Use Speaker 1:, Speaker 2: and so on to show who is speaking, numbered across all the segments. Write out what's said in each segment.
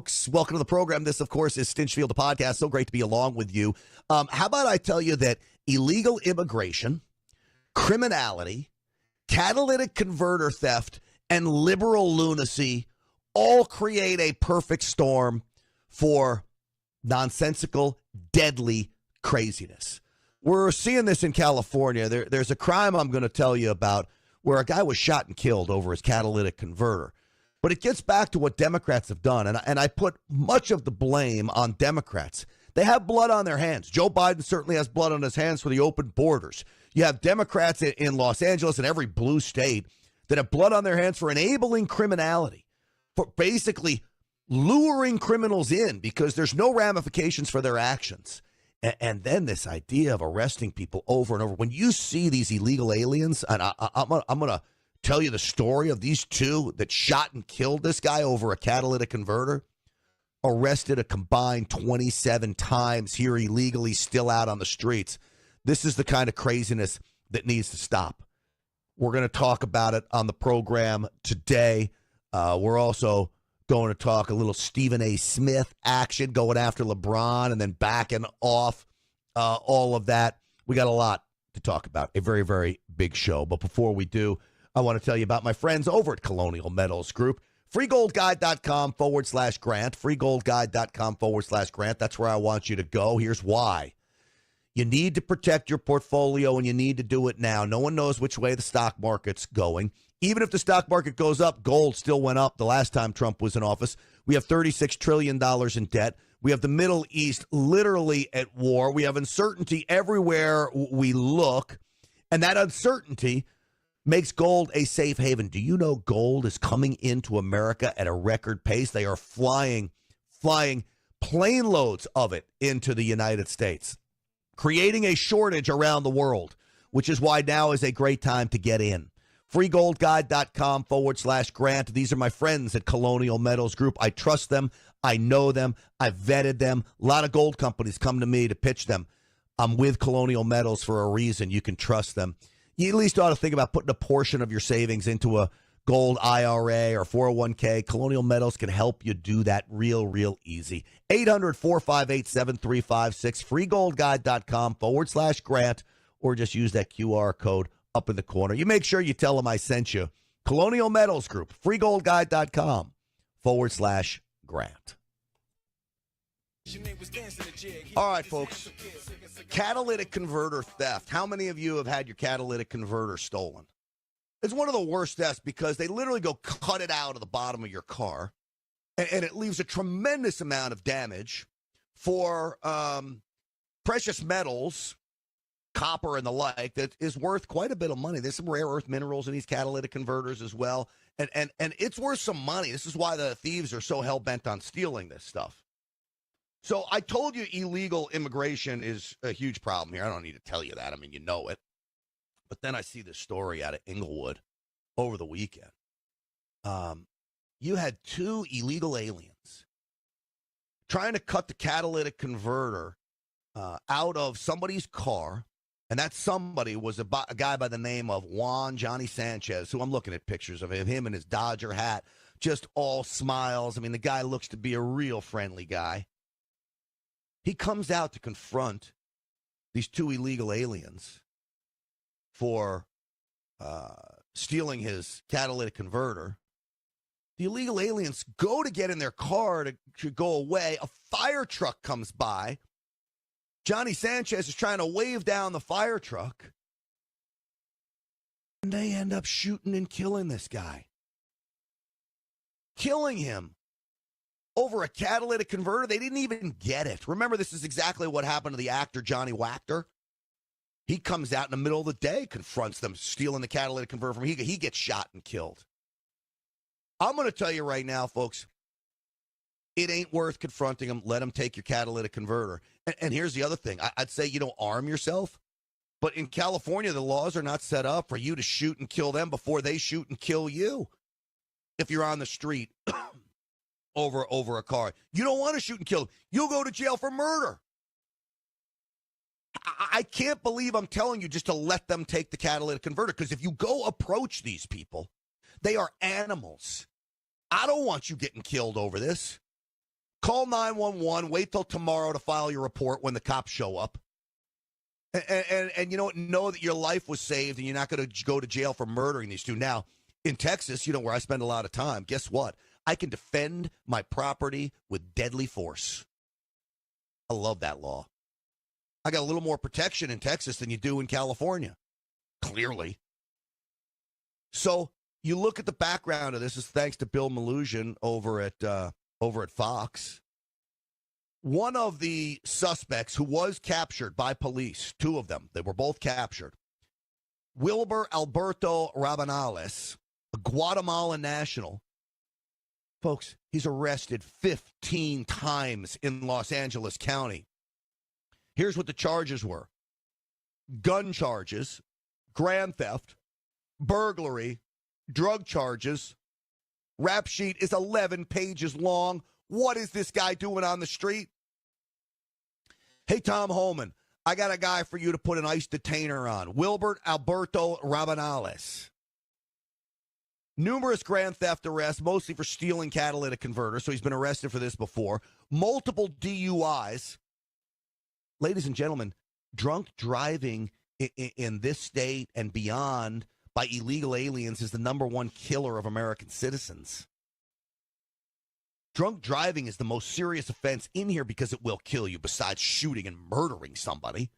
Speaker 1: folks. Welcome to the program. This, of course, is Stinchfield, the podcast. So great to be along with you. How about I tell you that illegal immigration, criminality, catalytic converter theft, and liberal lunacy all create a perfect storm for nonsensical, deadly craziness. We're seeing this in California. There's a crime I'm going to tell you about where a guy was shot and killed over his catalytic converter. But it gets back to what Democrats have done, and I put much of the blame on Democrats. They have blood on their hands. Joe Biden certainly has blood on his hands for the open borders. You have Democrats in Los Angeles and every blue state that have blood on their hands for enabling criminality, for basically luring criminals in because there's no ramifications for their actions. And then this idea of arresting people over and over. When you see these illegal aliens, and I'm going to tell you the story of these two that shot and killed this guy over a catalytic converter, arrested a combined 27 times here illegally, still out on the streets. This is the kind of craziness that needs to stop. We're going to talk about it on the program today. We're also going to talk a little Stephen A. Smith action, going after LeBron and then backing off all of that. We got a lot to talk about, a very, very big show. But before we do, I want to tell you about my friends over at Colonial Metals Group. freegoldguide.com/grant. freegoldguide.com/grant. That's where I want you to go. Here's why. You need to protect your portfolio, and you need to do it now. No one knows which way the stock market's going. Even if the stock market goes up, gold still went up the last time Trump was in office. We have $36 trillion in debt. We have the Middle East literally at war. We have uncertainty everywhere we look, and that uncertainty makes gold a safe haven. Do you know gold is coming into America at a record pace? They are flying plane loads of it into the United States, creating a shortage around the world, which is why now is a great time to get in. freegoldguide.com/grant. These are my friends at Colonial Metals Group. I trust them. I know them. I've vetted them. A lot of gold companies come to me to pitch them. I'm with Colonial Metals for a reason. You can trust them. You at least ought to think about putting a portion of your savings into a gold IRA or 401k. Colonial Metals can help you do that real easy. 800-458-7356, freegoldguide.com/grant, or just use that QR code up in the corner. You make sure you tell them I sent you. Colonial Metals Group, freegoldguide.com/grant. All right, folks. Catalytic converter theft. How many of you have had your catalytic converter stolen? It's one of the worst thefts because they literally go cut it out of the bottom of your car, and it leaves a tremendous amount of damage for precious metals, copper and the like, that is worth quite a bit of money. There's some rare earth minerals in these catalytic converters as well, and it's worth some money. This is why the thieves are so hell-bent on stealing this stuff. So I told you illegal immigration is a huge problem here. I don't need to tell you that. I mean, you know it. But then I see this story out of Inglewood over the weekend. You had two illegal aliens trying to cut the catalytic converter out of somebody's car, and that somebody was a guy by the name of Johnny Sanchez, who I'm looking at pictures of him in his Dodger hat, just all smiles. I mean, the guy looks to be a real friendly guy. He comes out to confront these two illegal aliens for stealing his catalytic converter. The illegal aliens go to get in their car to go away. A fire truck comes by. Johnny Sanchez is trying to wave down the fire truck, and they end up shooting and killing this guy. Killing him over a catalytic converter. They didn't even get it. Remember, this is exactly what happened to the actor Johnny Wachter. He comes out in the middle of the day, confronts them, stealing the catalytic converter from him. He gets shot and killed. I'm going to tell you right now, folks, it ain't worth confronting them. Let them take your catalytic converter. And here's the other thing. I'd say you don't arm yourself. But in California, the laws are not set up for you to shoot and kill them before they shoot and kill you. If you're on the street over a car, you don't want to shoot and kill them. You'll go to jail for murder. I can't believe I'm telling you just to let them take the catalytic converter, because if you go approach these people, they are animals. I don't want you getting killed over this. Call 911. Wait till tomorrow to file your report when the cops show up. And you know that your life was saved and you're not going to go to jail for murdering these two. Now, in Texas, where I spend a lot of time, guess what? I can defend my property with deadly force. I love that law. I got a little more protection in Texas than you do in California, clearly. So you look at the background of this. Is thanks to Bill Malusian over at Fox. One of the suspects who was captured by police, two of them, they were both captured, Wilber Alberto Rabanales, a Guatemalan national. Folks, he's arrested 15 times in Los Angeles County. Here's what the charges were. Gun charges, grand theft, burglary, drug charges. Rap sheet is 11 pages long. What is this guy doing on the street? Hey, Tom Holman, I got a guy for you to put an ICE detainer on. Wilbert Alberto Rabanales. Numerous grand theft arrests, mostly for stealing catalytic converters, so he's been arrested for this before. Multiple DUIs. Ladies and gentlemen, drunk driving in this state and beyond by illegal aliens is the number one killer of American citizens. Drunk driving is the most serious offense in here because it will kill you besides shooting and murdering somebody.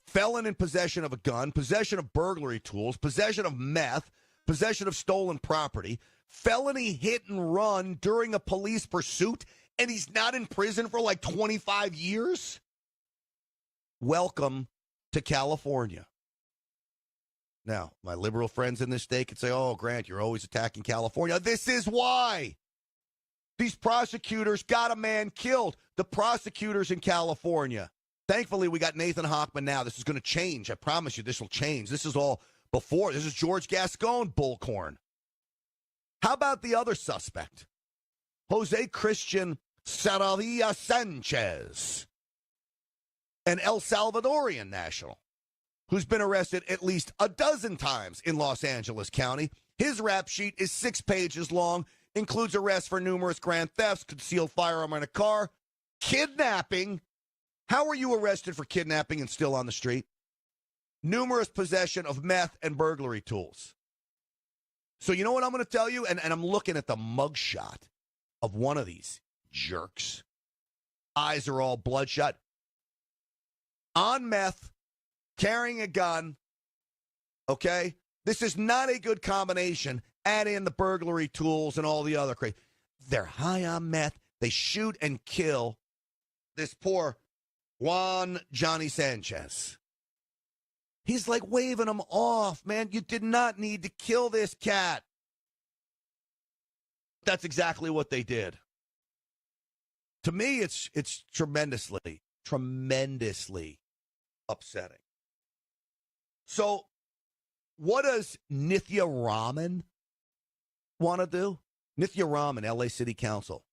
Speaker 1: Felon in possession of a gun, possession of burglary tools, possession of meth, possession of stolen property, felony hit and run during a police pursuit, and he's not in prison for like 25 years? Welcome to California. Now, my liberal friends in this state could say, oh, Grant, you're always attacking California. This is why. These prosecutors got a man killed. The prosecutors in California. Thankfully, we got Nathan Hochman now. This is going to change. I promise you this will change. This is all before. This is George Gascon bullcorn. How about the other suspect? Jose Christian Saravia Sanchez, an El Salvadorian national who's been arrested at least a dozen times in Los Angeles County. His rap sheet is 6 pages long, includes arrests for numerous grand thefts, concealed firearm in a car, kidnapping. How are you arrested for kidnapping and still on the street? Numerous possession of meth and burglary tools. So you know what I'm going to tell you? And I'm looking at the mugshot of one of these jerks. Eyes are all bloodshot. On meth, carrying a gun. Okay? This is not a good combination. Add in the burglary tools and all the other crazy. They're high on meth. They shoot and kill this poor Juan Johnny Sanchez. He's like waving them off, man. You did not need to kill this cat. That's exactly what they did. To me, it's tremendously upsetting. So, what does Nithya Raman want to do? Nithya Raman, LA City Council.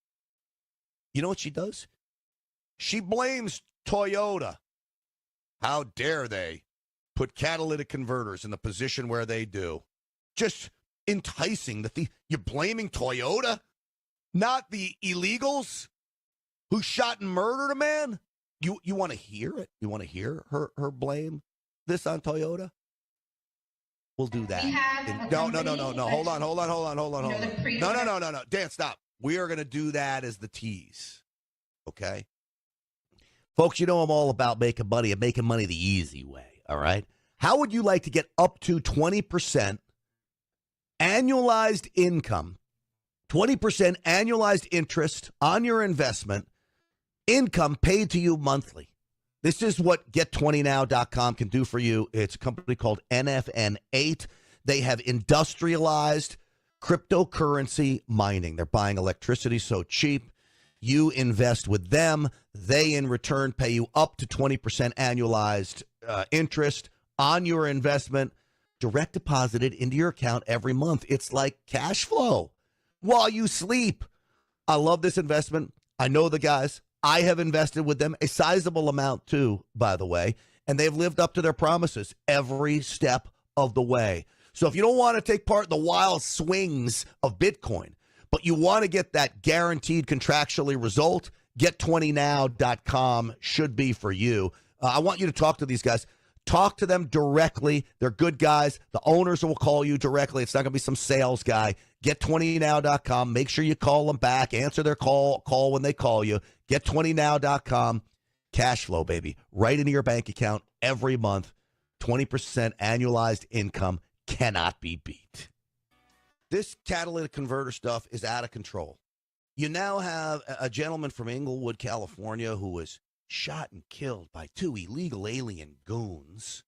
Speaker 1: You know what she does? She blames Toyota. How dare they put catalytic converters in the position where they do? Just enticing the thief. You're blaming Toyota, not the illegals who shot and murdered a man? You want to hear it? You want to hear her blame this on Toyota? We'll do that. No. Hold on. No. Dan, stop. We are going to do that as the tease. Okay? Folks, you know I'm all about making money and making money the easy way. All right? How would you like to get up to 20% annualized income, 20% annualized interest on your investment, income paid to you monthly? This is what Get20Now.com can do for you. It's a company called NFN8. They have industrialized cryptocurrency mining. They're buying electricity so cheap. You invest with them. They, in return, pay you up to 20% annualized interest on your investment, direct deposited into your account every month. It's like cash flow while you sleep. I love this investment. I know the guys. I have invested with them, a sizable amount too, by the way, and they've lived up to their promises every step of the way. So if you don't want to take part in the wild swings of Bitcoin, but you want to get that guaranteed contractually result, get20now.com should be for you. I want you to talk to these guys. Talk to them directly. They're good guys. The owners will call you directly. It's not going to be some sales guy. Get20now.com. Make sure you call them back. Answer their call when they call you. Get20now.com. Cash flow, baby. Right into your bank account every month. 20% annualized income cannot be beat. This catalytic converter stuff is out of control. You now have a gentleman from Inglewood, California, who was shot and killed by 2 illegal alien goons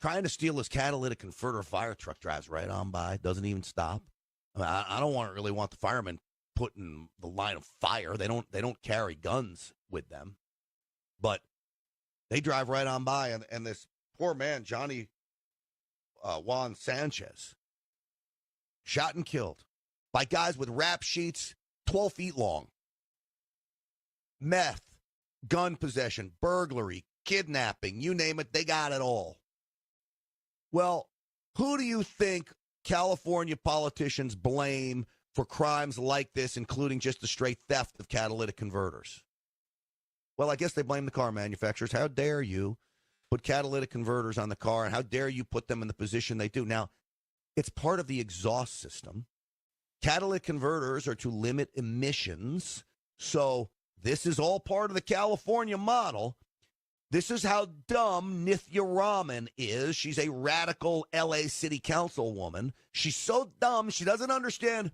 Speaker 1: trying to steal his catalytic converter. Fire truck drives right on by, doesn't even stop. I don't really want the firemen put in the line of fire. They don't carry guns with them, but they drive right on by, and this poor man, Johnny Juan Sanchez, shot and killed by guys with rap sheets 12 feet long. Meth, gun possession, burglary, kidnapping, you name it, they got it all. Well, who do you think California politicians blame for crimes like this, including just the straight theft of catalytic converters? Well, I guess they blame the car manufacturers. How dare you put catalytic converters on the car, and how dare you put them in the position they do? Now, it's part of the exhaust system. Catalytic converters are to limit emissions, so this is all part of the California model. This is how dumb Nithya Raman is. She's a radical L.A. City Councilwoman. She's so dumb, she doesn't understand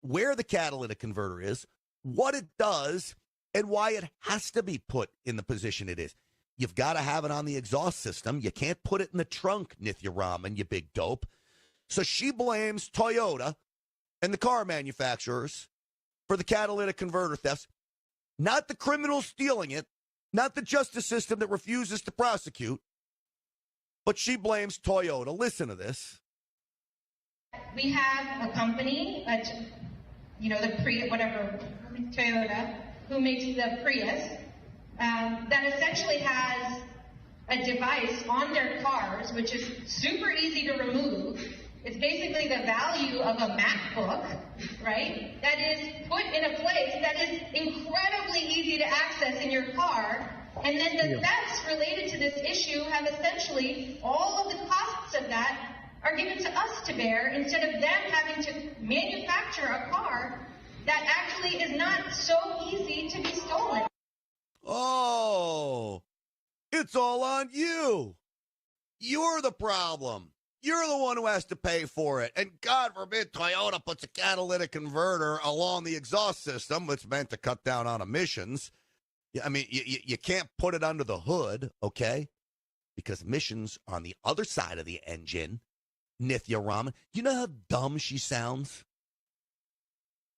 Speaker 1: where the catalytic converter is, what it does, and why it has to be put in the position it is. You've got to have it on the exhaust system. You can't put it in the trunk, Nithya Raman, you big dope. So she blames Toyota and the car manufacturers for the catalytic converter thefts. Not the criminals stealing it, not the justice system that refuses to prosecute, but she blames Toyota. Listen to this.
Speaker 2: We have a company, the Prius, whatever, Toyota, who makes the Prius, that essentially has a device on their cars, which is super easy to remove. It's basically the value of a MacBook, right? That is put in a place that is incredibly easy to access in your car. And then the thefts related to this issue have essentially all of the costs of that are given to us to bear instead of them having to manufacture a car that actually is not so easy to be stolen.
Speaker 1: Oh, it's all on you. You're the problem. You're the one who has to pay for it. And God forbid Toyota puts a catalytic converter along the exhaust system, which meant to cut down on emissions. I mean, you can't put it under the hood, okay? Because emissions are on the other side of the engine, Nithya Raman. You know how dumb she sounds?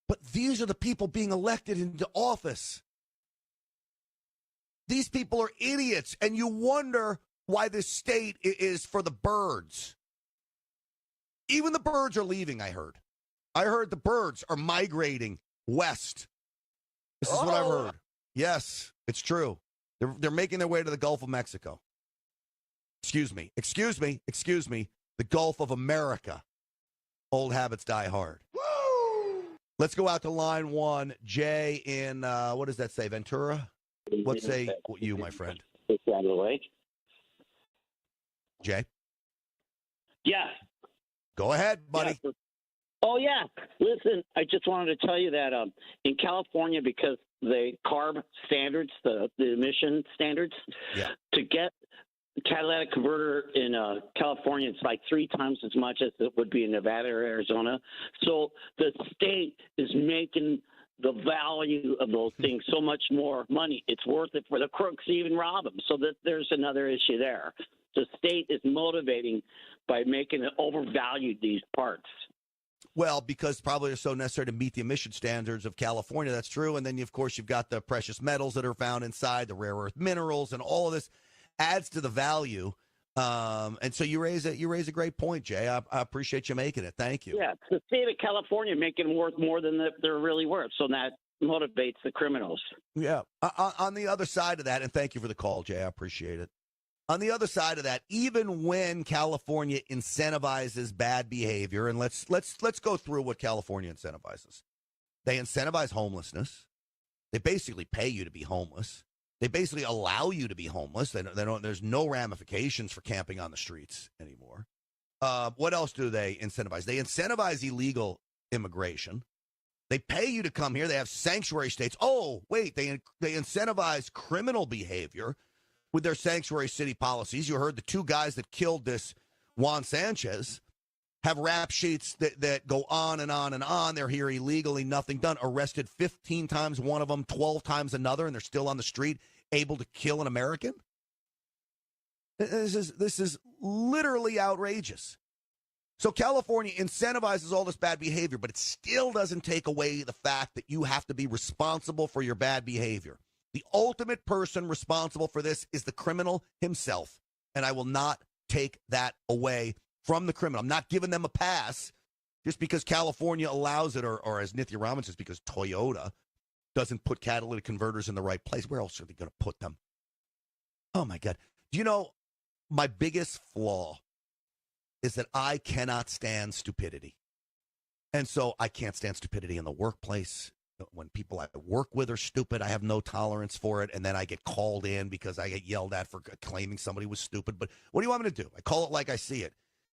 Speaker 1: But these are the people being elected into office. These people are idiots, and you wonder why this state is for the birds. Even the birds are leaving, I heard. I heard the birds are migrating west. This is what I've heard. Yes, it's true. They're making their way to the Gulf of Mexico. Excuse me. The Gulf of America. Old habits die hard. Woo! Let's go out to line 1. Jay in, what does that say, Ventura? What say you, my friend?
Speaker 3: It's out of the way.
Speaker 1: Jay?
Speaker 3: Yeah.
Speaker 1: Go ahead, buddy.
Speaker 3: Yeah. Oh, yeah. Listen, I just wanted to tell you that in California, because the CARB standards, the emission standards, to get a catalytic converter in California, it's like 3 times as much as it would be in Nevada or Arizona. So the state is making the value of those things so much more money. It's worth it for the crooks to even rob them. So that there's another issue there. The state is motivating by making it overvalued these parts.
Speaker 1: Well, because probably they're so necessary to meet the emission standards of California. That's true. And then, of course, you've got the precious metals that are found inside, the rare earth minerals, and all of this adds to the value. And so you raise a great point, Jay. I appreciate you making it. Thank you.
Speaker 3: Yeah, it's the state of California making them worth more than they're really worth. So that motivates the criminals.
Speaker 1: Yeah. On the other side of that, and thank you for the call, Jay. I appreciate it. On the other side of that, even when California incentivizes bad behavior, and let's go through what California incentivizes. They incentivize homelessness. They basically pay you to be homeless. They basically allow you to be homeless. There's no ramifications for camping on the streets anymore. What else do they incentivize? They incentivize illegal immigration. They pay you to come here. They have sanctuary states. Oh, wait, they incentivize criminal behavior with their sanctuary city policies. You heard the two guys that killed this Juan Sanchez have rap sheets that go on and on and on. They're here illegally, nothing done. Arrested 15 times one of them, 12 times another, and they're still on the street, able to kill an American? This is literally outrageous. So California incentivizes all this bad behavior, but it still doesn't take away the fact that you have to be responsible for your bad behavior. The ultimate person responsible for this is the criminal himself, and I will not take that away from the criminal. I'm not giving them a pass just because California allows it, or as Nithya Raman says, because Toyota doesn't put catalytic converters in the right place. Where else are they going to put them? Oh, my God. Do you know my biggest flaw is that I cannot stand stupidity. And so I can't stand stupidity in the workplace. When people I work with are stupid, I have no tolerance for it. And then I get called in because I get yelled at for claiming somebody was stupid. But what do you want me to do? I call it like I see it.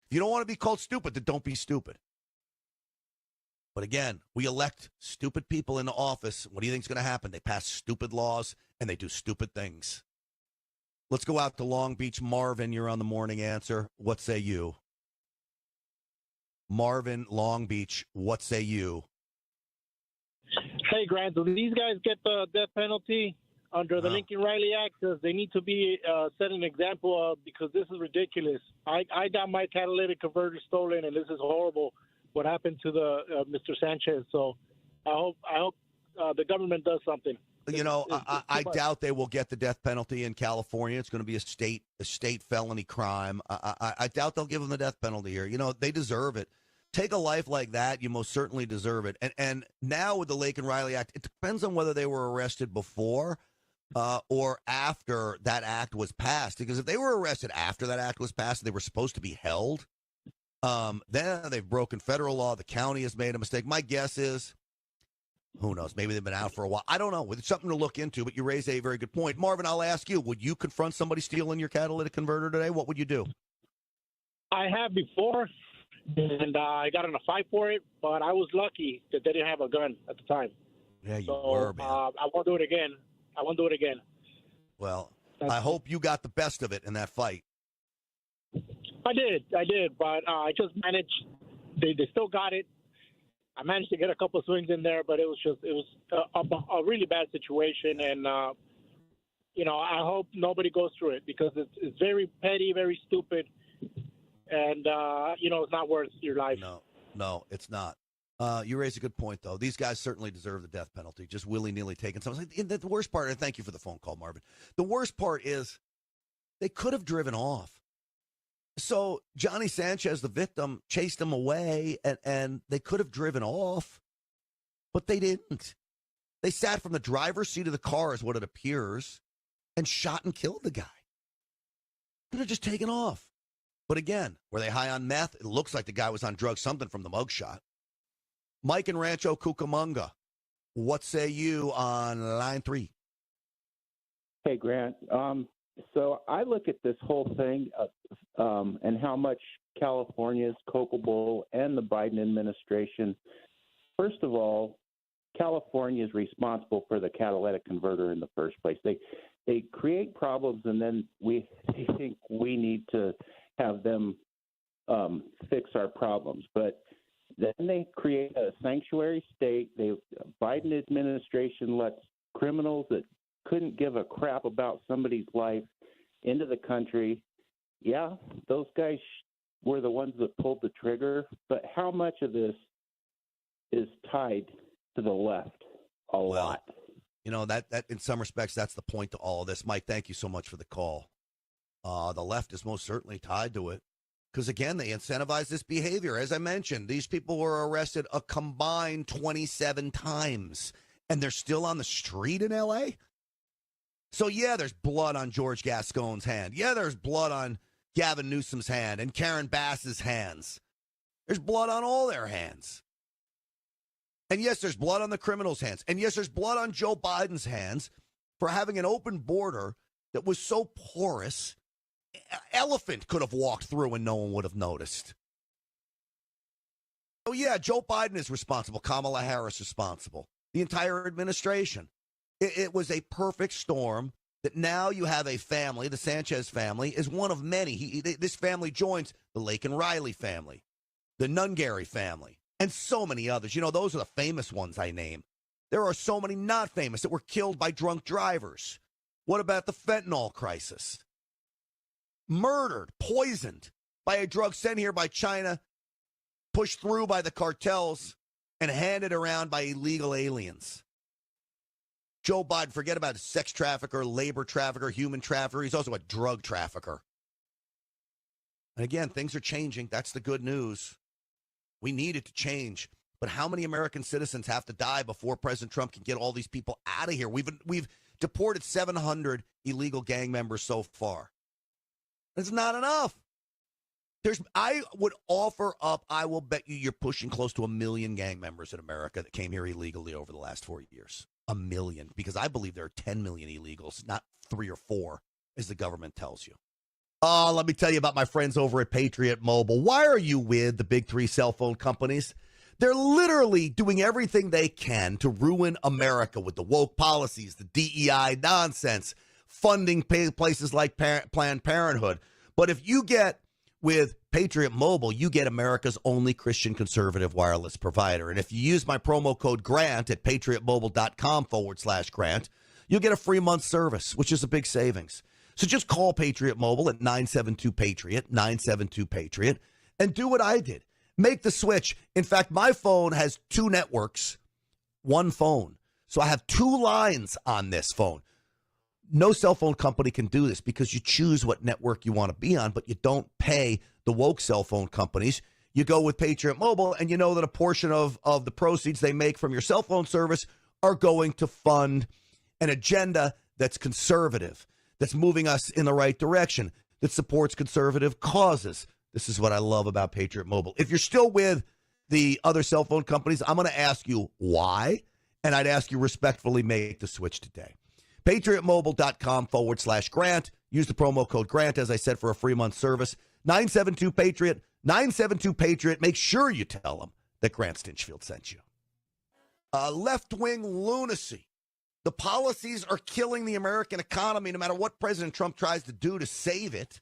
Speaker 1: If you don't want to be called stupid, then don't be stupid. But again, we elect stupid people into office. What do you think is going to happen? They pass stupid laws and they do stupid things. Let's go out to Long Beach. Marvin, you're on the morning answer. What say you? Marvin, Long Beach, what say you?
Speaker 4: Hey, Grant, do these guys get the death penalty under the Lincoln Riley Act? Because they need to be set an example of, because this is ridiculous. I got my catalytic converter stolen, and this is horrible what happened to the Mr. Sanchez. So I hope the government does something.
Speaker 1: You know, I doubt they will get the death penalty in California. It's going to be a state felony crime. I doubt they'll give them the death penalty here. You know, they deserve it. Take a life like that, you most certainly deserve it. And now with the Lincoln Riley Act, it depends on whether they were arrested before or after that act was passed. Because if they were arrested after that act was passed, they were supposed to be held. Then they've broken federal law. The county has made a mistake. My guess is, who knows, maybe they've been out for a while. I don't know. It's something to look into, but you raise a very good point. Marvin, I'll ask you, would you confront somebody stealing your catalytic converter today? What would you do?
Speaker 4: I have before. And I got in a fight for it, but I was lucky that they didn't have a gun at the time.
Speaker 1: Yeah, you were, man.
Speaker 4: I won't do it again.
Speaker 1: Well, I hope you got the best of it in that fight.
Speaker 4: I did, but I just managed. They still got it. I managed to get a couple of swings in there, but it was a really bad situation, and I hope nobody goes through it because it's very petty, very stupid. And, it's not worth your life.
Speaker 1: No, it's not. You raise a good point, though. These guys certainly deserve the death penalty, just willy-nilly taking something. The worst part, and thank you for the phone call, Marvin. The worst part is they could have driven off. So Johnny Sanchez, the victim, chased him away, and they could have driven off, but they didn't. They sat from the driver's seat of the car, is what it appears, and shot and killed the guy. Could have just taken off. But again, were they high on meth? It looks like the guy was on drugs, something from the mugshot. Mike in Rancho Cucamonga, what say you on line 3?
Speaker 5: Hey, Grant. So I look at this whole thing and how much California is culpable and the Biden administration. First of all, California is responsible for the catalytic converter in the first place. They create problems, and then we think we need to have them fix our problems. But then they create a sanctuary state. The Biden administration lets criminals that couldn't give a crap about somebody's life into the country. Yeah, those guys were the ones that pulled the trigger. But how much of this is tied to the left? A lot.
Speaker 1: You know, that in some respects, that's the point to all of this. Mike, thank you so much for the call. The left is most certainly tied to it because, again, they incentivize this behavior. As I mentioned, these people were arrested a combined 27 times, and they're still on the street in L.A.? So, yeah, there's blood on George Gascon's hand. Yeah, there's blood on Gavin Newsom's hand and Karen Bass's hands. There's blood on all their hands. And, yes, there's blood on the criminals' hands. And, yes, there's blood on Joe Biden's hands for having an open border that was so porous, an elephant could have walked through and no one would have noticed. Oh, yeah, Joe Biden is responsible. Kamala Harris is responsible. The entire administration. It was a perfect storm that now you have a family. The Sanchez family is one of many. This family joins the Lake and Riley family, the Nungary family, and so many others. You know, those are the famous ones I name. There are so many not famous that were killed by drunk drivers. What about the fentanyl crisis? Murdered, poisoned by a drug sent here by China, pushed through by the cartels, and handed around by illegal aliens. Joe Biden, forget about a sex trafficker, labor trafficker, human trafficker. He's also a drug trafficker. And again, things are changing. That's the good news. We need it to change. But how many American citizens have to die before President Trump can get all these people out of here? We've deported 700 illegal gang members so far. That's not enough. I would offer up, I will bet you're pushing close to 1 million gang members in America that came here illegally over the last 4 years. 1 million, because I believe there are 10 million illegals, not 3 or 4, as the government tells you. Let me tell you about my friends over at Patriot Mobile. Why are you with the big 3 cell phone companies? They're literally doing everything they can to ruin America with the woke policies, the DEI nonsense, funding places like Planned Parenthood. But if you get with Patriot Mobile, you get America's only Christian conservative wireless provider. And if you use my promo code GRANT at patriotmobile.com/grant, you'll get a free month service, which is a big savings. So just call Patriot Mobile at 972-PATRIOT, 972-PATRIOT, and do what I did. Make the switch. In fact, my phone has 2 networks, 1 phone. So I have 2 lines on this phone. No cell phone company can do this because you choose what network you want to be on, but you don't pay the woke cell phone companies. You go with Patriot Mobile, and you know that a portion of the proceeds they make from your cell phone service are going to fund an agenda that's conservative, that's moving us in the right direction, that supports conservative causes. This is what I love about Patriot Mobile. If you're still with the other cell phone companies, I'm going to ask you why, and I'd ask you respectfully, make the switch today. PatriotMobile.com/grant. Use the promo code GRANT, as I said, for a free month service. 972-PATRIOT, 972-PATRIOT. Make sure you tell them that Grant Stinchfield sent you. Left-wing lunacy. The policies are killing the American economy no matter what President Trump tries to do to save it.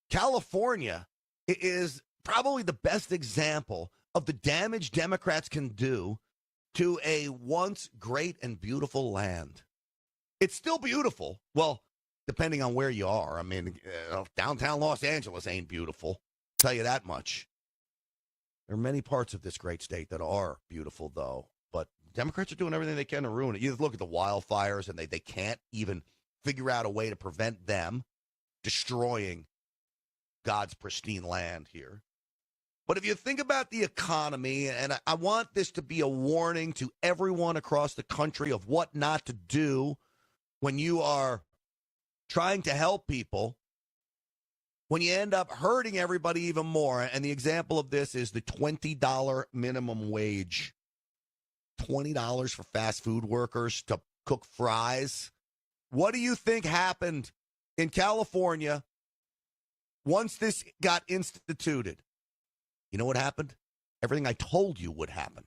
Speaker 1: California is probably the best example of the damage Democrats can do to a once great and beautiful land. It's still beautiful. Well, depending on where you are. I mean, downtown Los Angeles ain't beautiful. I'll tell you that much. There are many parts of this great state that are beautiful, though. But Democrats are doing everything they can to ruin it. You look at the wildfires, and they can't even figure out a way to prevent them destroying God's pristine land here. But if you think about the economy, and I want this to be a warning to everyone across the country of what not to do when you are trying to help people, when you end up hurting everybody even more. And the example of this is the $20 minimum wage. $20 for fast food workers to cook fries. What do you think happened in California once this got instituted? You know what happened? Everything I told you would happen.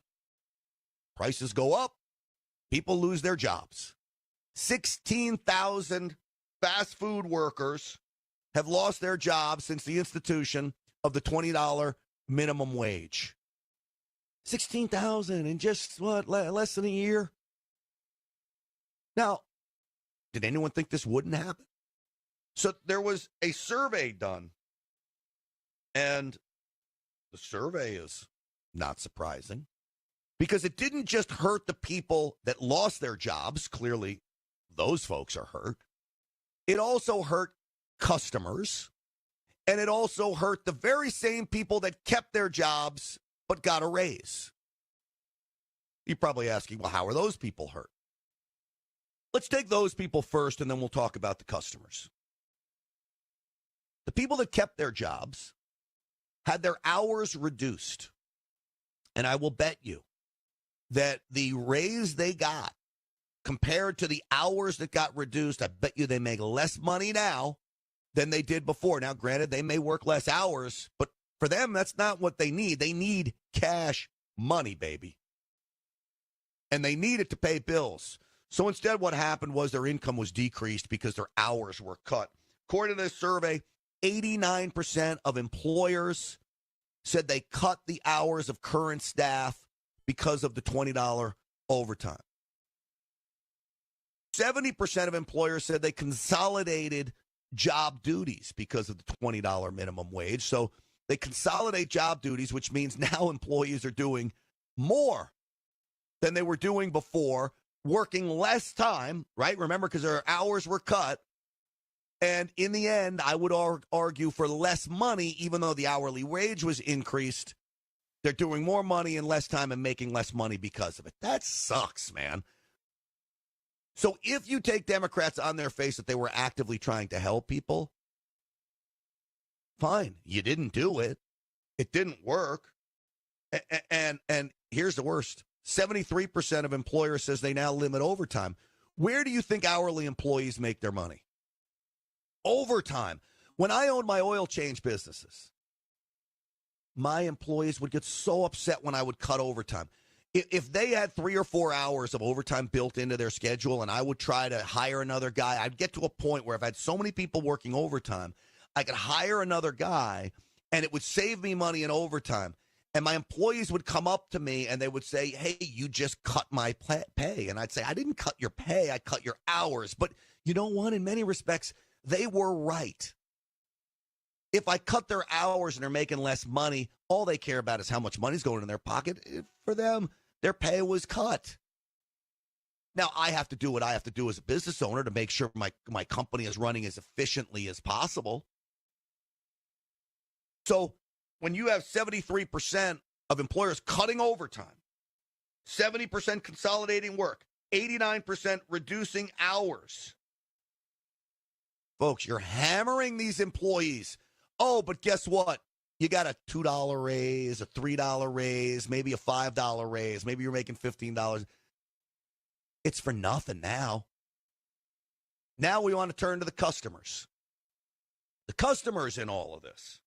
Speaker 1: Prices go up. People lose their jobs. 16,000 fast food workers have lost their jobs since the institution of the $20 minimum wage. 16,000 in just, less than a year? Now, did anyone think this wouldn't happen? So there was a survey done, and the survey is not surprising because it didn't just hurt the people that lost their jobs. Clearly, those folks are hurt. It also hurt customers, and it also hurt the very same people that kept their jobs but got a raise. You're probably asking, well, how are those people hurt? Let's take those people first, and then we'll talk about the customers. The people that kept their jobs had their hours reduced. And I will bet you that the raise they got compared to the hours that got reduced, I bet you they make less money now than they did before. Now, granted, they may work less hours, but for them, that's not what they need. They need cash money, baby. And they need it to pay bills. So instead, what happened was their income was decreased because their hours were cut. According to this survey, 89% of employers said they cut the hours of current staff because of the $20 overtime. 70% of employers said they consolidated job duties because of the $20 minimum wage. So they consolidate job duties, which means now employees are doing more than they were doing before, working less time, right? Remember, because their hours were cut. And in the end, I would argue for less money, even though the hourly wage was increased. They're doing more money in less time and making less money because of it. That sucks, man. So if you take Democrats on their face that they were actively trying to help people, fine. You didn't do it. It didn't work. And here's the worst. 73% of employers says they now limit overtime. Where do you think hourly employees make their money? Overtime. When I owned my oil change businesses, my employees would get so upset when I would cut overtime. If they had 3 or 4 hours of overtime built into their schedule and I would try to hire another guy, I'd get to a point where if I had so many people working overtime, I could hire another guy and it would save me money in overtime. And my employees would come up to me and they would say, hey, you just cut my pay. And I'd say, I didn't cut your pay, I cut your hours. But you know what? In many respects, they were right. If I cut their hours and they're making less money, all they care about is how much money's going in their pocket. For them, their pay was cut. Now, I have to do what I have to do as a business owner to make sure my company is running as efficiently as possible. So when you have 73% of employers cutting overtime, 70% consolidating work, 89% reducing hours, folks, you're hammering these employees. Oh, but guess what? You got a $2 raise, a $3 raise, maybe a $5 raise. Maybe you're making $15. It's for nothing now. Now we want to turn to the customers. The customers in all of this.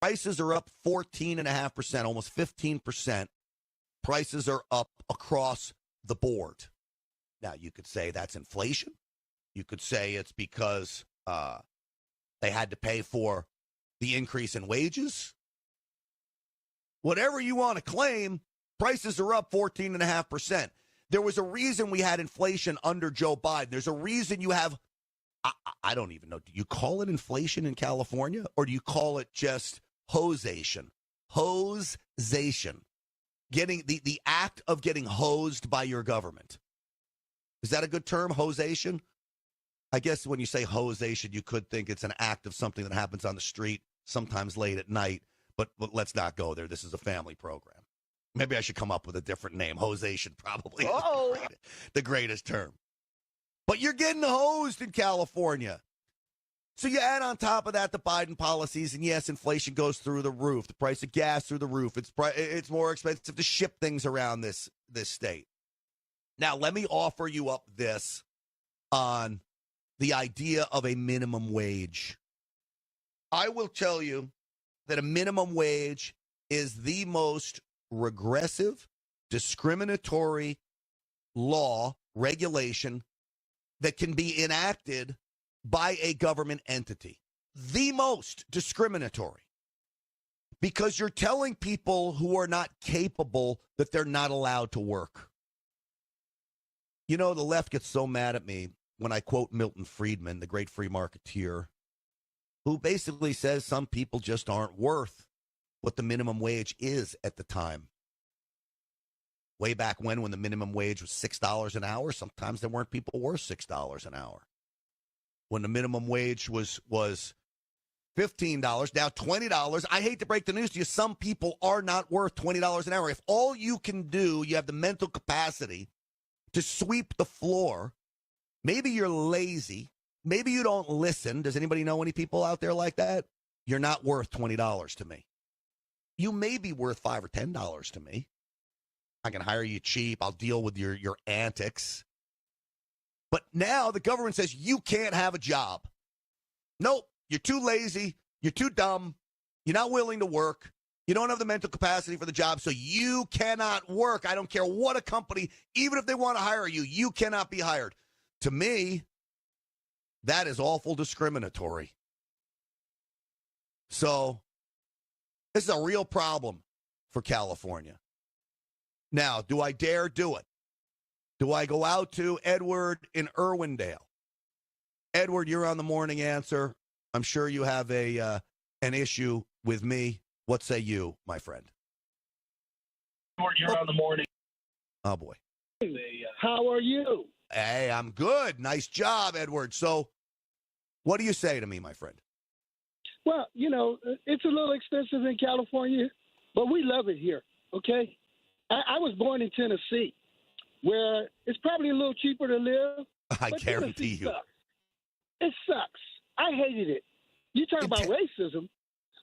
Speaker 1: Prices are up 14.5%, almost 15%. Prices are up across the board. Now, you could say that's inflation. You could say it's because they had to pay for the increase in wages. Whatever you want to claim, prices are up 14.5%. There was a reason we had inflation under Joe Biden. There's a reason you have, I don't even know, do you call it inflation in California? Or do you call it just hosation? Hosation. Getting the act of getting hosed by your government. Is that a good term, hosation? I guess when you say hosation, you could think it's an act of something that happens on the street, sometimes late at night, but let's not go there. This is a family program. Maybe I should come up with a different name. Hosation probably is the greatest term. But you're getting hosed in California. So you add on top of that the Biden policies, and yes, inflation goes through the roof. The price of gas through the roof. It's more expensive to ship things around this state. Now, let me offer you up this on the idea of a minimum wage. I will tell you that a minimum wage is the most regressive, discriminatory law, regulation that can be enacted by a government entity. The most discriminatory. Because you're telling people who are not capable that they're not allowed to work. You know, the left gets so mad at me when I quote Milton Friedman, the great free marketeer, who basically says some people just aren't worth what the minimum wage is at the time. Way back when the minimum wage was $6 an hour, sometimes there weren't people worth $6 an hour. When the minimum wage was $15, now $20. I hate to break the news to you, some people are not worth $20 an hour. If all you can do, you have the mental capacity to sweep the floor. Maybe you're lazy. Maybe you don't listen. Does anybody know any people out there like that? You're not worth $20 to me. You may be worth $5 or $10 to me. I can hire you cheap. I'll deal with your antics. But now the government says you can't have a job. Nope. You're too lazy. You're too dumb. You're not willing to work. You don't have the mental capacity for the job, so you cannot work. I don't care what a company, even if they want to hire you, you cannot be hired. To me, that is awful discriminatory. So this is a real problem for California. Now, do I dare do it? Do I go out to Edward in Irwindale? Edward, you're on the morning answer. I'm sure you have an issue with me. What say you, my friend?
Speaker 4: Edward, you're on the morning.
Speaker 1: Oh, boy.
Speaker 4: How are you?
Speaker 1: Hey, I'm good. Nice job, Edward. So what do you say to me, my friend?
Speaker 6: Well, you know, it's a little expensive in California, but we love it here, okay? I was born in Tennessee, where it's probably a little cheaper to live.
Speaker 1: I guarantee you.
Speaker 6: Sucks. It sucks. I hated it. You talk about racism.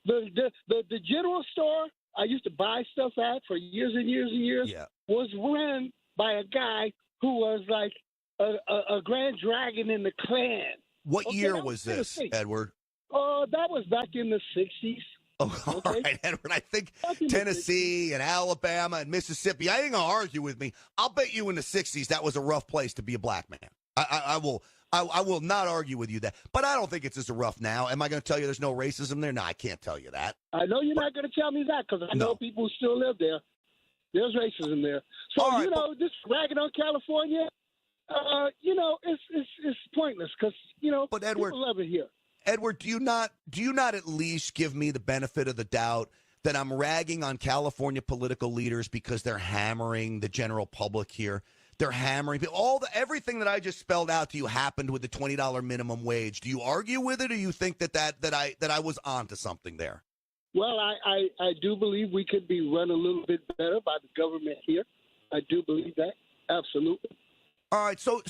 Speaker 6: The general store I used to buy stuff at for years and years and years was run by a guy who was like a grand dragon in the Klan.
Speaker 1: What year was this, Edward?
Speaker 6: Oh, that was back in the 60s.
Speaker 1: Oh, all right, Edward. I think Tennessee and Alabama and Mississippi. I ain't gonna argue with me. I'll bet you in the 60s that was a rough place to be a black man. I will not argue with you that, but I don't think it's as rough now. Am I going to tell you there's no racism there? No, I can't tell you that.
Speaker 6: I know you're not going to tell me that because I know people who still live there. There's racism there. So just ragging on California, it's pointless because
Speaker 1: but Edward,
Speaker 6: people love it here.
Speaker 1: Edward, do you not at least give me the benefit of the doubt that I'm ragging on California political leaders because they're hammering the general public here? They're hammering everything that I just spelled out to you happened with the $20 minimum wage. Do you argue with it, or you think that I was onto something there?
Speaker 6: Well, I do believe we could be run a little bit better by the government here. I do believe that. Absolutely.
Speaker 1: All right, so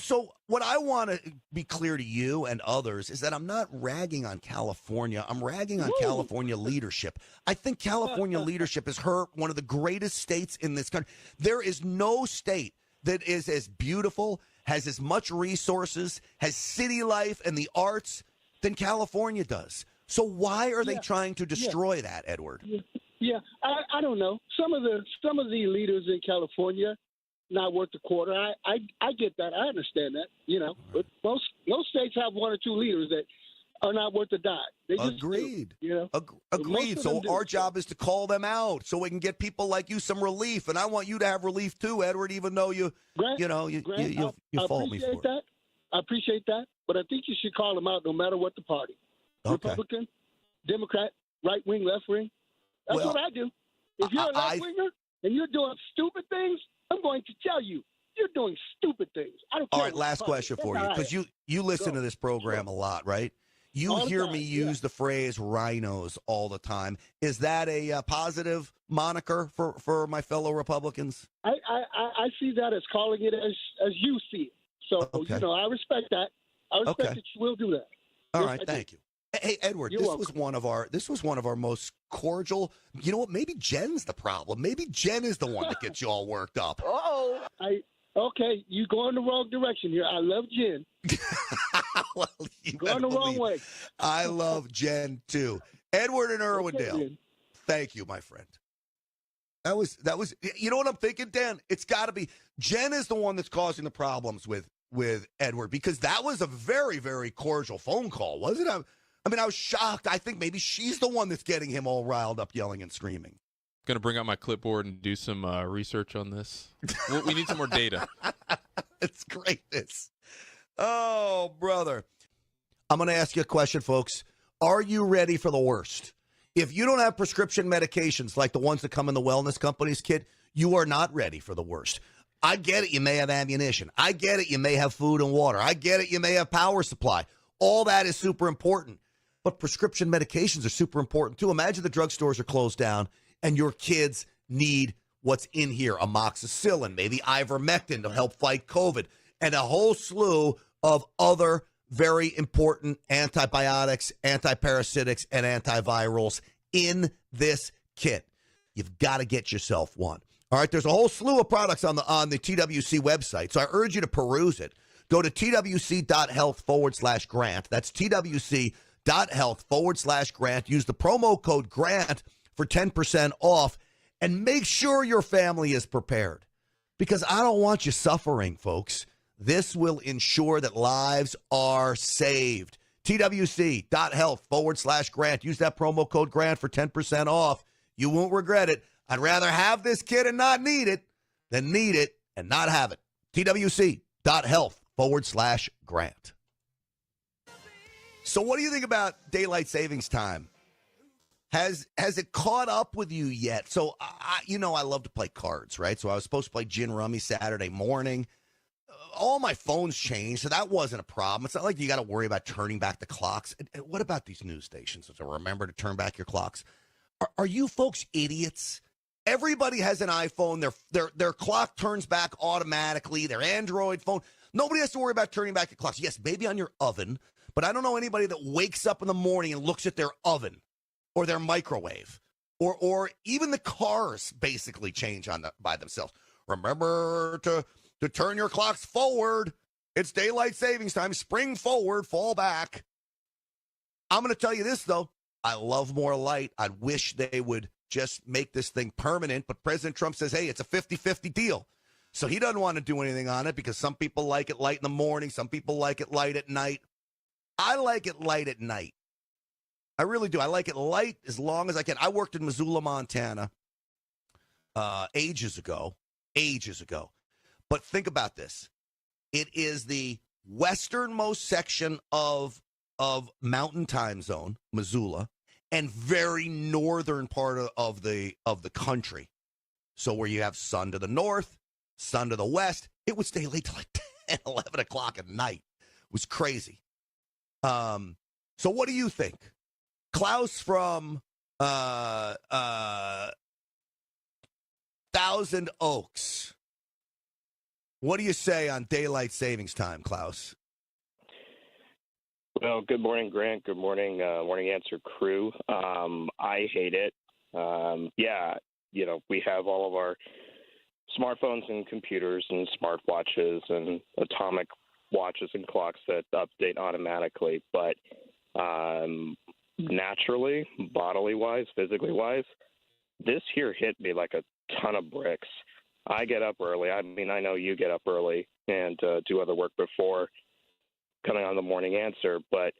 Speaker 1: what I want to be clear to you and others is that I'm not ragging on California. I'm ragging on California leadership. I think California leadership has hurt one of the greatest states in this country. There is no state that is as beautiful, has as much resources, has city life and the arts than California does. So why are they trying to destroy that, Edward?
Speaker 6: Yeah, I don't know. Some of the leaders in California not worth the quarter. I get that. I understand that. But most states have one or two leaders that are not worth a dime. They just
Speaker 1: Agreed.
Speaker 6: Do,
Speaker 1: Agreed. So our job is to call them out so we can get people like you some relief. And I want you to have relief too, Edward, even though you fault me for it.
Speaker 6: I appreciate that. But I think you should call them out no matter what the party. Okay. Republican, Democrat, right wing, left wing. That's what I do. If you're a left winger and you're doing stupid things, I'm going to tell you, you're doing stupid things. I don't care.
Speaker 1: All right, last question for you, because you listen to this program a lot, right? You hear me use the phrase rhinos all the time. Is that a positive moniker for my fellow Republicans?
Speaker 6: I see that as calling it as you see it. So, I respect that. I respect that you will do that.
Speaker 1: All right, thank you. Hey, Edward, this was one of our most cordial. You know what? Maybe Jen's the problem. Maybe Jen is the one that gets you all worked up.
Speaker 6: Okay, you going the wrong direction here. I love Jen.
Speaker 1: Well, you
Speaker 6: going the wrong way.
Speaker 1: I love Jen too. Edward and Irwindale. Thank you, my friend. That was. You know what I'm thinking, Dan? It's got to be Jen is the one that's causing the problems with Edward, because that was a very, very cordial phone call, wasn't it? I was shocked. I think maybe she's the one that's getting him all riled up, yelling and screaming.
Speaker 7: Going to bring out my clipboard and do some research on this. We need some more data.
Speaker 1: It's greatness. Oh, brother. I'm going to ask you a question, folks. Are you ready for the worst? If you don't have prescription medications like the ones that come in the wellness companies, kid, you are not ready for the worst. I get it. You may have ammunition. I get it. You may have food and water. I get it. You may have power supply. All that is super important. But prescription medications are super important, too. Imagine the drugstores are closed down and your kids need what's in here, amoxicillin, maybe ivermectin to help fight COVID, and a whole slew of other very important antibiotics, antiparasitics, and antivirals in this kit. You've got to get yourself one. All right, there's a whole slew of products on the TWC website, so I urge you to peruse it. Go to twc.health/grant. That's twc.health/grant. Use the promo code GRANT for 10% off, and make sure your family is prepared, because I don't want you suffering, folks. This will ensure that lives are saved. twc.health/grant. Use that promo code GRANT for 10% off. You won't regret it. I'd rather have this kit and not need it than need it and not have it. twc.health/grant. So what do you think about daylight savings time? Has it caught up with you yet? So, I love to play cards, right? So I was supposed to play gin rummy Saturday morning. All my phones changed, so that wasn't a problem. It's not like you got to worry about turning back the clocks. And what about these news stations? So remember to turn back your clocks. Are you folks idiots? Everybody has an iPhone. Their clock turns back automatically. Their Android phone. Nobody has to worry about turning back your clocks. Yes, maybe on your oven, but I don't know anybody that wakes up in the morning and looks at their oven or their microwave, or even the cars basically change by themselves. Remember to turn your clocks forward. It's daylight savings time. Spring forward, fall back. I'm going to tell you this, though. I love more light. I wish they would just make this thing permanent, but President Trump says, hey, it's a 50-50 deal. So he doesn't want to do anything on it because some people like it light in the morning. Some people like it light at night. I like it light at night. I really do. I like it light as long as I can. I worked in Missoula, Montana ages ago. But think about this. It is the westernmost section of Mountain Time Zone, Missoula, and very northern part of the country. So where you have sun to the north, sun to the west, it would stay late till like 10, 11 o'clock at night. It was crazy. So what do you think? Klaus from Thousand Oaks. What do you say on daylight savings time, Klaus?
Speaker 8: Well, good morning, Grant. Good morning, Morning Answer crew. I hate it. We have all of our smartphones and computers and smartwatches and atomic watches and clocks that update automatically. But naturally, bodily-wise, physically-wise, this here hit me like a ton of bricks. I get up early. I mean, I know you get up early and do other work before coming on the Morning Answer, but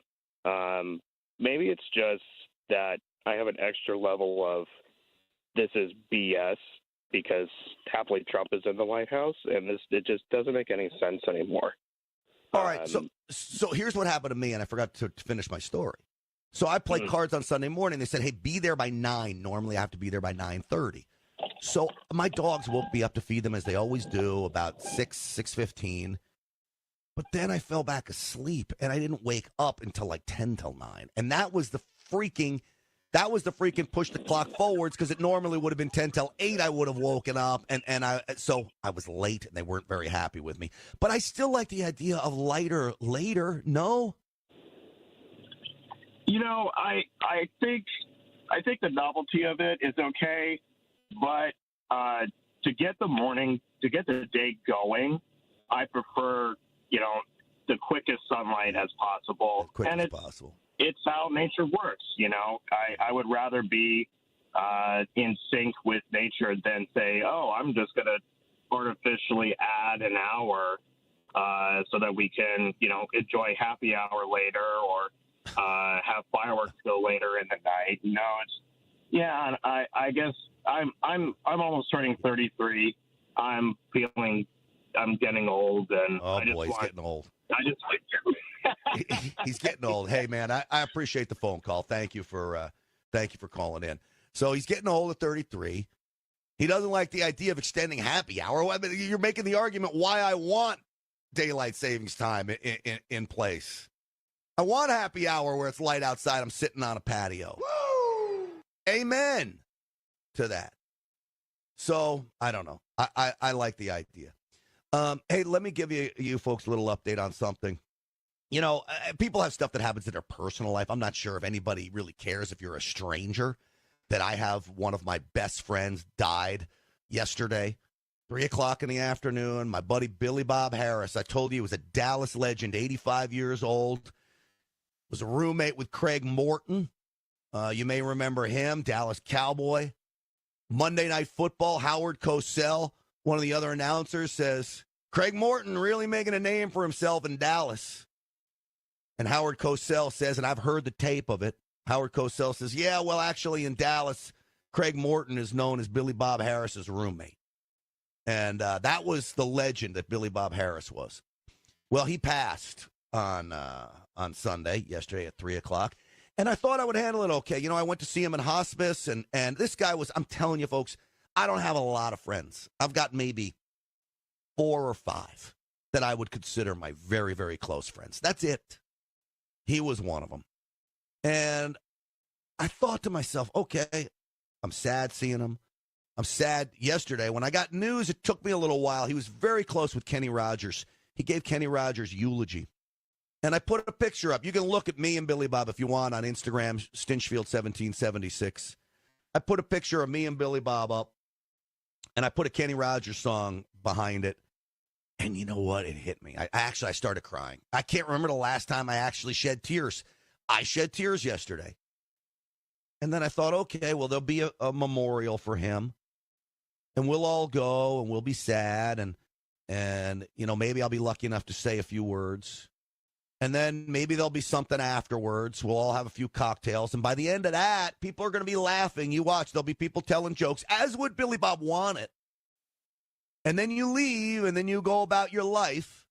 Speaker 8: maybe it's just that I have an extra level of this is BS because happily Trump is in the White House, and it just doesn't make any sense anymore.
Speaker 1: All right, so here's what happened to me, and I forgot to finish my story. So I play cards on Sunday morning. They said, hey, be there by 9. Normally I have to be there by 9:30. So my dogs woke me up to feed them as they always do, about 6:15. But then I fell back asleep, and I didn't wake up until like 10 till 9. And that was the freaking push the clock forwards, because it normally would have been 10 till 8 I would have woken up. So I was late, and they weren't very happy with me. But I still like the idea of lighter later. No?
Speaker 9: I think the novelty of it is okay, but to get the day going, I prefer, the quickest sunlight as possible. It's how nature works. I would rather be in sync with nature than say, oh, I'm just going to artificially add an hour so that we can, enjoy happy hour later or have fireworks go later in the night. I guess I'm almost turning 33. I'm feeling I'm getting old, and
Speaker 1: he's getting old. He's getting old. Hey, man, I appreciate the phone call. Thank you for calling in. So he's getting old at 33. He doesn't like the idea of extending happy hour. I mean, you're making the argument why I want daylight savings time in place. I want happy hour where it's light outside. I'm sitting on a patio. Woo! Amen to that. So I don't know. I like the idea. Hey, let me give you folks a little update on something. You know, people have stuff that happens in their personal life. I'm not sure if anybody really cares if you're a stranger. That I have one of my best friends died yesterday, 3 o'clock in the afternoon. My buddy Billy Bob Harris, I told you he was a Dallas legend, 85 years old. Was a roommate with Craig Morton. You may remember him, Dallas Cowboy. Monday Night Football, Howard Cosell, one of the other announcers, says, Craig Morton really making a name for himself in Dallas. And Howard Cosell says, and I've heard the tape of it, Howard Cosell says, yeah, well, actually in Dallas, Craig Morton is known as Billy Bob Harris's roommate. And that was the legend that Billy Bob Harris was. Well, he passed on Sunday, yesterday at 3 o'clock. And I thought I would handle it okay. You know, I went to see him in hospice, and this guy was, I'm telling you, folks, I don't have a lot of friends. I've got maybe 4 or 5 that I would consider my very, very close friends. That's it. He was one of them. And I thought to myself, okay, I'm sad seeing him. I'm sad yesterday. When I got news, it took me a little while. He was very close with Kenny Rogers. He gave Kenny Rogers eulogy. And I put a picture up. You can look at me and Billy Bob if you want on Instagram, Stinchfield1776. I put a picture of me and Billy Bob up, and I put a Kenny Rogers song behind it. And you know what? It hit me. I started crying. I can't remember the last time I actually shed tears. I shed tears yesterday. And then I thought, okay, well, there'll be a memorial for him. And we'll all go, and we'll be sad. And you know, maybe I'll be lucky enough to say a few words. And then maybe there'll be something afterwards. We'll all have a few cocktails. And by the end of that, people are going to be laughing. You watch, there'll be people telling jokes, as would Billy Bob want it. And then you leave, and then you go about your life.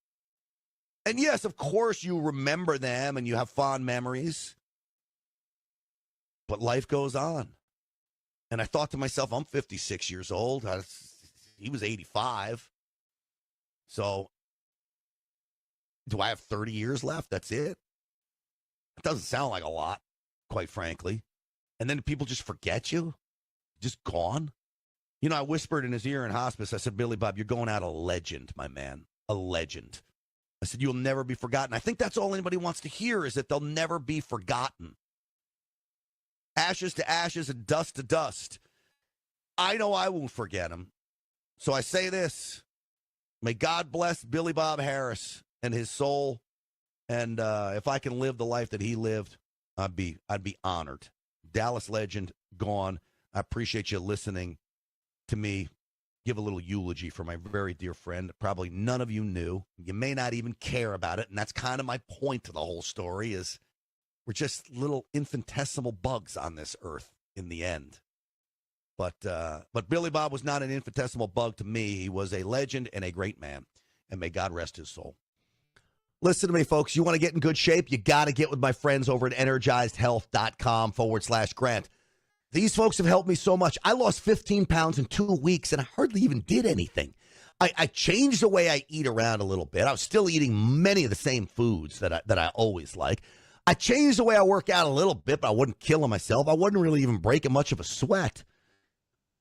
Speaker 1: And yes, of course, you remember them, and you have fond memories. But life goes on. And I thought to myself, I'm 56 years old. He was 85. So do I have 30 years left? That's it? It doesn't sound like a lot, quite frankly. And then people just forget you? Just gone? You know, I whispered in his ear in hospice. I said, Billy Bob, you're going out a legend, my man. A legend. I said, you'll never be forgotten. I think that's all anybody wants to hear is that they'll never be forgotten. Ashes to ashes and dust to dust. I know I won't forget him. So I say this. May God bless Billy Bob Harris and his soul. And if I can live the life that he lived, I'd be honored. Dallas legend, gone. I appreciate you listening to me give a little eulogy for my very dear friend that probably none of you knew. You may not even care about it. And that's kind of my point to the whole story is we're just little infinitesimal bugs on this earth in the end. But Billy Bob was not an infinitesimal bug to me. He was a legend and a great man. And may God rest his soul. Listen to me, folks. You want to get in good shape? You got to get with my friends over at energizedhealth.com/Grant. These folks have helped me so much. I lost 15 pounds in 2 weeks, and I hardly even did anything. I changed the way I eat around a little bit. I was still eating many of the same foods that I always like. I changed the way I work out a little bit, but I wasn't killing myself. I wasn't really even breaking much of a sweat.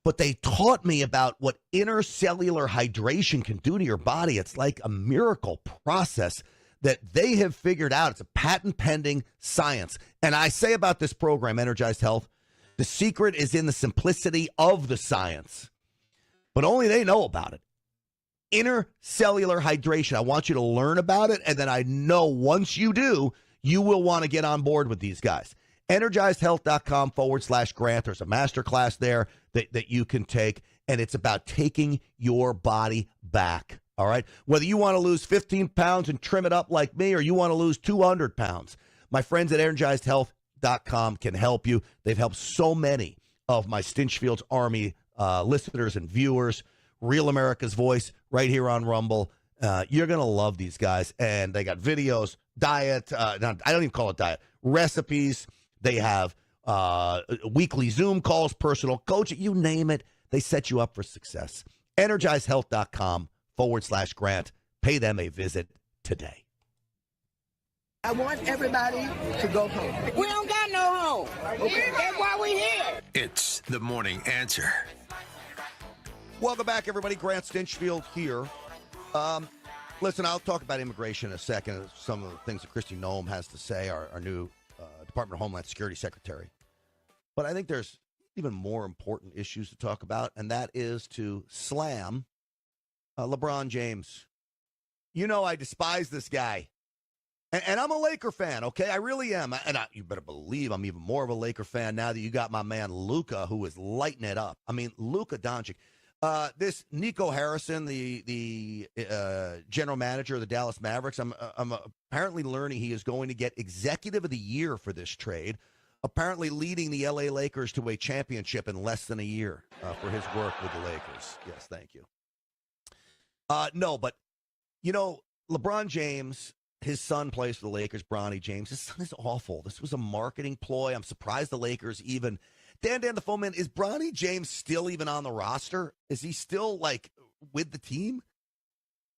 Speaker 1: But they taught me about what intercellular hydration can do to your body. It's like a miracle process that they have figured out. It's a patent-pending science. And I say about this program, Energized Health, the secret is in the simplicity of the science. But only they know about it. Intercellular hydration. I want you to learn about it, and then I know once you do, you will want to get on board with these guys. EnergizedHealth.com/Grant. There's a masterclass there that you can take, and it's about taking your body back, all right? Whether you want to lose 15 pounds and trim it up like me or you want to lose 200 pounds, my friends at EnergizedHealth.com can help you. They've helped so many of my Stinchfield's Army listeners and viewers. Real America's Voice right here on Rumble. You're going to love these guys. And they got videos, diet. I don't even call it diet. Recipes. They have weekly Zoom calls, personal coaching. You name it. They set you up for success. EnergizedHealth.com/Grant. Pay them a visit today.
Speaker 10: I want everybody to go home. We don't got no home. Okay. That's why we here.
Speaker 11: It's the morning answer.
Speaker 1: Welcome back, everybody. Grant Stinchfield here. Listen, I'll talk about immigration in a second. Some of the things that Kristi Noem has to say, our new Department of Homeland Security Secretary. But I think there's even more important issues to talk about, and that is to slam LeBron James. You know I despise this guy. And I'm a Laker fan, okay? I really am. And you better believe I'm even more of a Laker fan now that you got my man Luka, who is lighting it up. I mean, Luka Doncic. This Nico Harrison, the general manager of the Dallas Mavericks, I'm apparently learning he is going to get Executive of the Year for this trade, apparently leading the L.A. Lakers to a championship in less than a year for his work with the Lakers. Yes, thank you. No, but, you know, LeBron James, his son plays for the Lakers, Bronny James. His son is awful. This was a marketing ploy. I'm surprised the Lakers even... Dan, the phone man, is Bronny James still even on the roster? Is he still, like, with the team?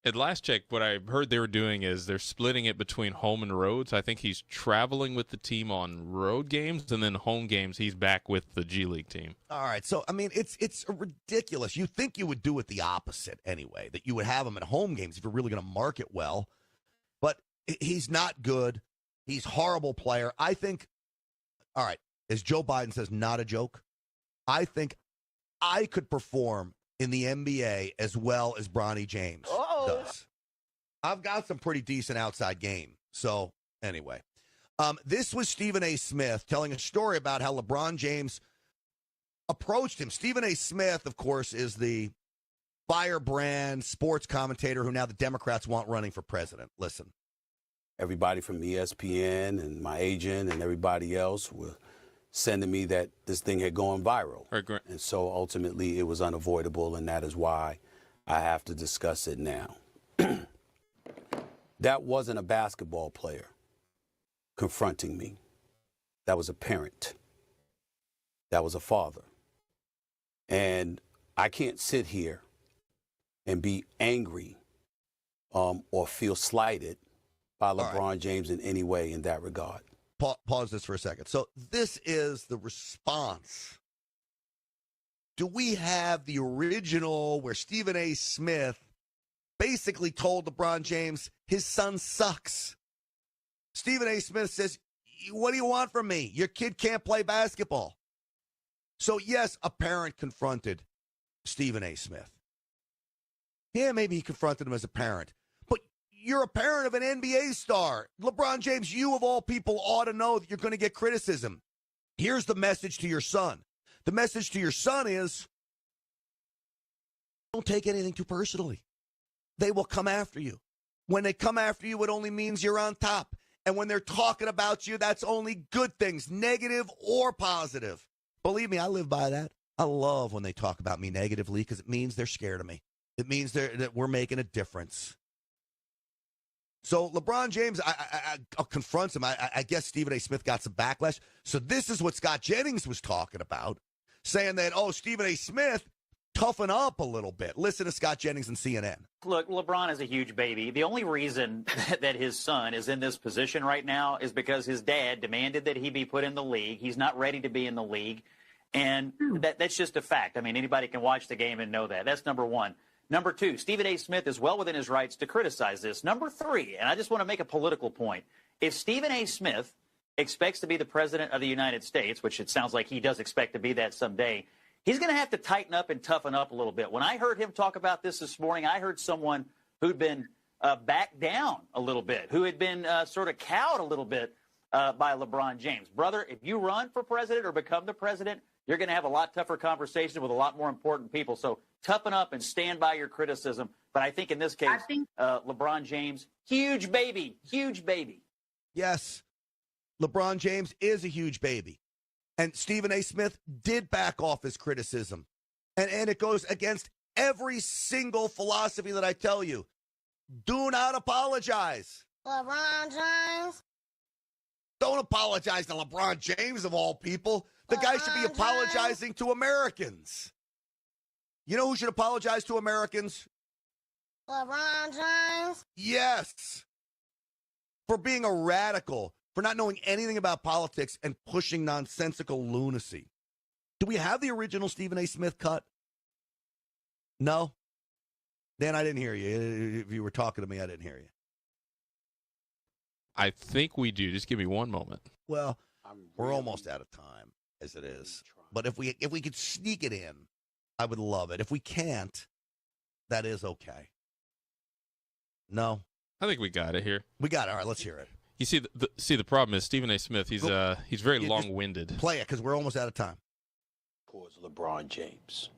Speaker 7: At last check, what I heard they were doing is they're splitting it between home and roads. I think he's traveling with the team on road games, and then home games he's back with the G League team.
Speaker 1: All right, so, I mean, it's ridiculous. You think you would do it the opposite anyway, that you would have him at home games if you're really going to market well. But he's not good. He's a horrible player. I think, all right, as Joe Biden says, not a joke. I think I could perform in the NBA as well as Bronny James does. I've got some pretty decent outside game. So, anyway. This was Stephen A. Smith telling a story about how LeBron James approached him. Stephen A. Smith, of course, is the firebrand sports commentator who now the Democrats want running for president. Listen.
Speaker 11: Everybody from ESPN and my agent and everybody else were sending me that this thing had gone viral.
Speaker 7: Right.
Speaker 11: And so ultimately it was unavoidable, and that is why I have to discuss it now. That wasn't a basketball player confronting me. That was a parent. That was a father. And I can't sit here and be angry or feel slighted by LeBron James in any way in that regard.
Speaker 1: Pause this for a second. So this is the response. Do we have the original where Stephen A. Smith basically told LeBron James his son sucks? Stephen A. Smith says, what do you want from me? Your kid can't play basketball. So, yes, a parent confronted Stephen A. Smith. Yeah, maybe he confronted him as a parent. You're a parent of an NBA star. LeBron James, you of all people ought to know that you're going to get criticism. Here's the message to your son. The message to your son is, don't take anything too personally. They will come after you. When they come after you, it only means you're on top. And when they're talking about you, that's only good things, negative or positive. Believe me, I live by that. I love when they talk about me negatively because it means they're scared of me. It means that we're making a difference. So LeBron James I confronts him. I guess Stephen A. Smith got some backlash. So this is what Scott Jennings was talking about, saying that, Stephen A. Smith, toughen up a little bit. Listen to Scott Jennings and CNN.
Speaker 12: Look, LeBron is a huge baby. The only reason that his son is in this position right now is because his dad demanded that he be put in the league. He's not ready to be in the league. And that's just a fact. I mean, anybody can watch the game and know that. That's number one. Number two, Stephen A. Smith is well within his rights to criticize this. Number three, and I just want to make a political point. If Stephen A. Smith expects to be the president of the United States, which it sounds like he does expect to be that someday, he's going to have to tighten up and toughen up a little bit. When I heard him talk about this morning, I heard someone who'd been backed down a little bit, who had been sort of cowed a little bit by LeBron James. Brother, if you run for president or become the president, you're going to have a lot tougher conversations with a lot more important people. So toughen up and stand by your criticism. But I think in this case, LeBron James, huge baby.
Speaker 1: Yes, LeBron James is a huge baby. And Stephen A. Smith did back off his criticism. And it goes against every single philosophy that I tell you. Do not apologize.
Speaker 13: LeBron James.
Speaker 1: Don't apologize to LeBron James, of all people. The guy should be apologizing to Americans. You know who should apologize to Americans?
Speaker 13: LeBron James.
Speaker 1: Yes. For being a radical, for not knowing anything about politics and pushing nonsensical lunacy. Do we have the original Stephen A. Smith cut? No? Dan, I didn't hear you. If you were talking to me, I didn't hear you.
Speaker 7: I think we do. Just give me one moment.
Speaker 1: Well, we're almost out of time as it is. But if we could sneak it in, I would love it. If we can't, that is okay. No?
Speaker 7: I think we got it here.
Speaker 1: We got it. All right, let's hear it.
Speaker 7: You see, the problem is Stephen A. Smith. He's very long-winded.
Speaker 1: Play it because we're almost out of time.
Speaker 11: Towards LeBron James,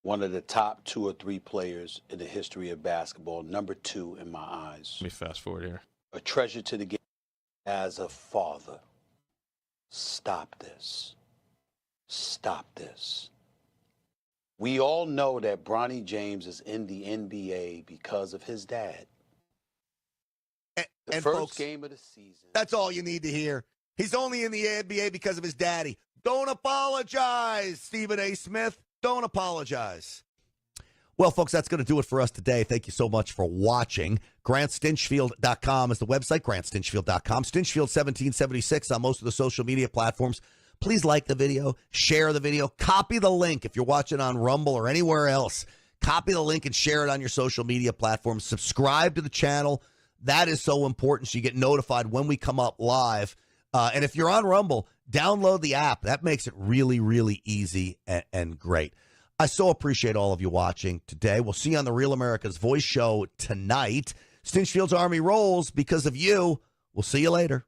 Speaker 11: one of the top 2 or 3 players in the history of basketball, number 2 in my eyes.
Speaker 7: Let me fast forward here.
Speaker 11: A treasure to the game. As a father, stop this. Stop this. We all know that Bronny James is in the NBA because of his dad. The first
Speaker 1: folks,
Speaker 11: game of the season.
Speaker 1: That's all you need to hear. He's only in the NBA because of his daddy. Don't apologize, Stephen A. Smith. Don't apologize. Well, folks, that's going to do it for us today. Thank you so much for watching. GrantStinchfield.com is the website, GrantStinchfield.com. Stinchfield1776 on most of the social media platforms. Please like the video, share the video, copy the link if you're watching on Rumble or anywhere else. Copy the link and share it on your social media platforms. Subscribe to the channel. That is so important so you get notified when we come up live. And if you're on Rumble, download the app. That makes it really, really easy and great. I so appreciate all of you watching today. We'll see you on the Real America's Voice show tonight. Stinchfield's Army rolls because of you. We'll see you later.